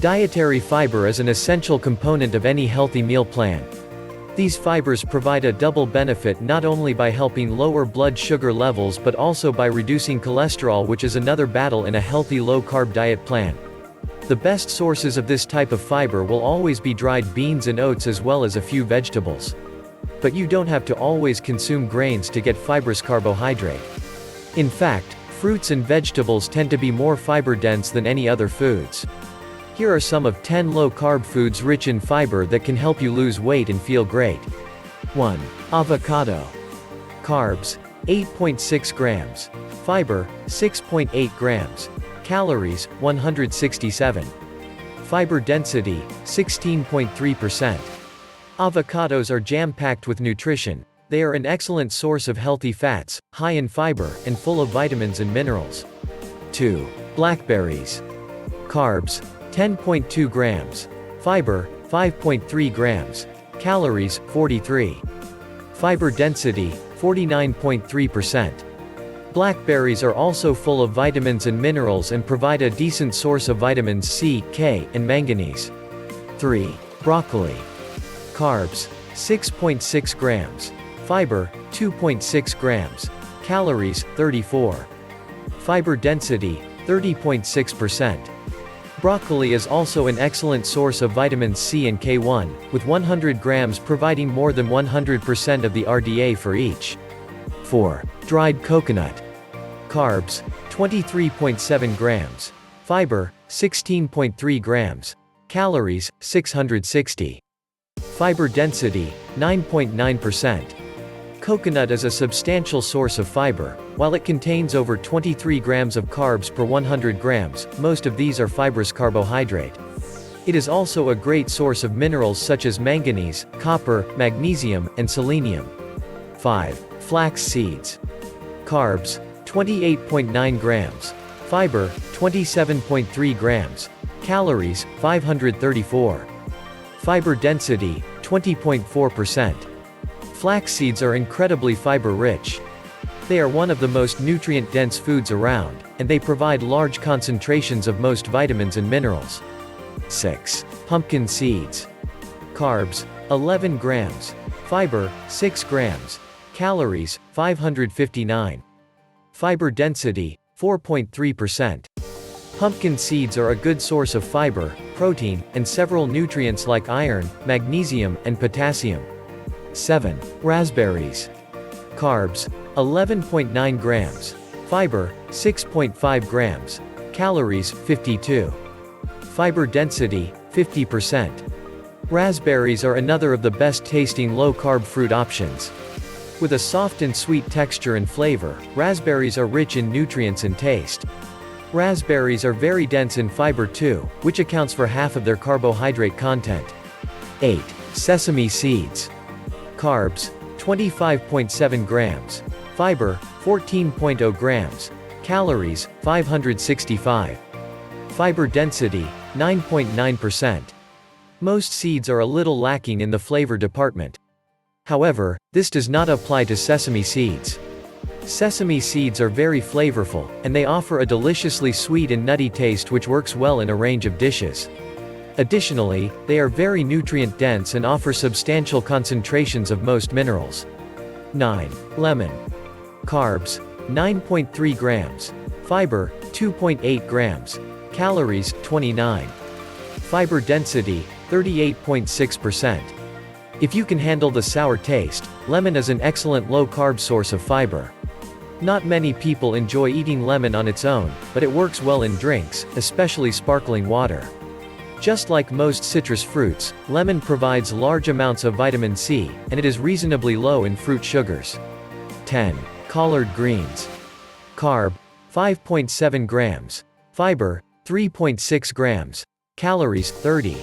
Dietary fiber is an essential component of any healthy meal plan. These fibers provide a double benefit, not only by helping lower blood sugar levels but also by reducing cholesterol, which is another battle in a healthy low-carb diet plan. The best sources of this type of fiber will always be dried beans and oats as well as a few vegetables. But you don't have to always consume grains to get fibrous carbohydrate. In fact, fruits and vegetables tend to be more fiber-dense than any other foods. Here are some of 10 low-carb foods rich in fiber that can help you lose weight and feel great. 1. Avocado. Carbs, 8.6 grams. Fiber, 6.8 grams. Calories, 167. Fiber density, 16.3%. Avocados are jam-packed with nutrition. They are an excellent source of healthy fats, high in fiber, and full of vitamins and minerals. 2. Blackberries. Carbs, 10.2 grams. Fiber, 5.3 grams. Calories, 43. Fiber density, 49.3%. Blackberries are also full of vitamins and minerals and provide a decent source of vitamins C, K, and manganese. 3. Broccoli. Carbs, 6.6 grams. Fiber, 2.6 grams. Calories, 34. Fiber density, 30.6%. Broccoli is also an excellent source of vitamins C and K1, with 100 grams providing more than 100% of the RDA for each. 4. Dried coconut. Carbs, 23.7 grams. Fiber, 16.3 grams. Calories, 660. Fiber density, 9.9%. Coconut is a substantial source of fiber. While it contains over 23 grams of carbs per 100 grams, most of these are fibrous carbohydrate. It is also a great source of minerals such as manganese, copper, magnesium, and selenium. 5. Flax seeds. Carbs, 28.9 grams. Fiber, 27.3 grams. Calories, 534. Fiber density, 20.4%. Flax seeds are incredibly fiber-rich. They are one of the most nutrient-dense foods around, and they provide large concentrations of most vitamins and minerals. 6. Pumpkin seeds. Carbs, 11 grams. Fiber, 6 grams. Calories, 559. Fiber density, 4.3%. Pumpkin seeds are a good source of fiber, protein, and several nutrients like iron, magnesium, and potassium. 7. Raspberries. Carbs, 11.9 grams. Fiber, 6.5 grams. Calories, 52. Fiber density, 50%. Raspberries are another of the best-tasting low-carb fruit options. With a soft and sweet texture and flavor, raspberries are rich in nutrients and taste. Raspberries are very dense in fiber too, which accounts for half of their carbohydrate content. 8. Sesame seeds. Carbs, 25.7 grams. Fiber, 14.0 grams. Calories, 565. Fiber density, 9.9%. Most seeds are a little lacking in the flavor department. However, this does not apply to sesame seeds. Sesame seeds are very flavorful, and they offer a deliciously sweet and nutty taste which works well in a range of dishes. Additionally, they are very nutrient-dense and offer substantial concentrations of most minerals. 9. Lemon. Carbs, 9.3 grams. Fiber, 2.8 grams. Calories, 29. Fiber density, 38.6%. If you can handle the sour taste, lemon is an excellent low-carb source of fiber. Not many people enjoy eating lemon on its own, but it works well in drinks, especially sparkling water. Just like most citrus fruits, lemon provides large amounts of vitamin C, and it is reasonably low in fruit sugars. 10. Collard greens. Carb, 5.7 grams. Fiber, 3.6 grams. Calories, 30.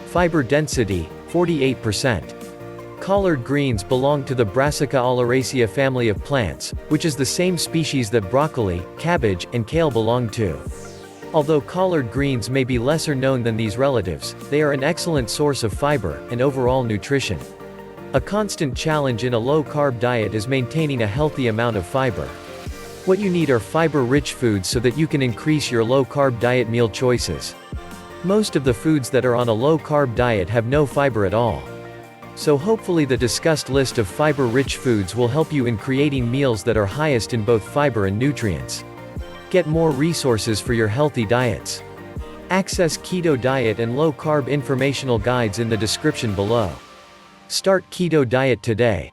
Fiber density, 48%. Collard greens belong to the Brassica oleracea family of plants, which is the same species that broccoli, cabbage, and kale belong to. Although collard greens may be lesser known than these relatives, they are an excellent source of fiber and overall nutrition. A constant challenge in a low-carb diet is maintaining a healthy amount of fiber. What you need are fiber-rich foods so that you can increase your low-carb diet meal choices. Most of the foods that are on a low-carb diet have no fiber at all. So hopefully the discussed list of fiber-rich foods will help you in creating meals that are highest in both fiber and nutrients. Get more resources for your healthy diets. Access Keto Diet and low-carb informational guides in the description below. Start Keto Diet today.